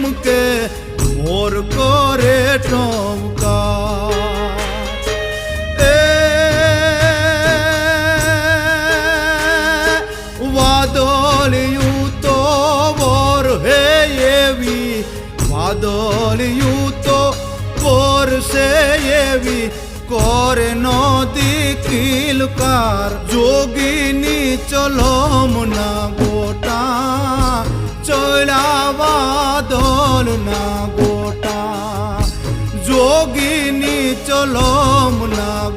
ઠુમકે મોર કરે ટોમકા વાદળિયું તો વોર હે એવી વાદળિયું તો વોરસે એવી કોરે નો દીકીલકાર જોગીની ચલોમના ગોટા ચલા વાદળના ગોટા જોગીની ચલોમના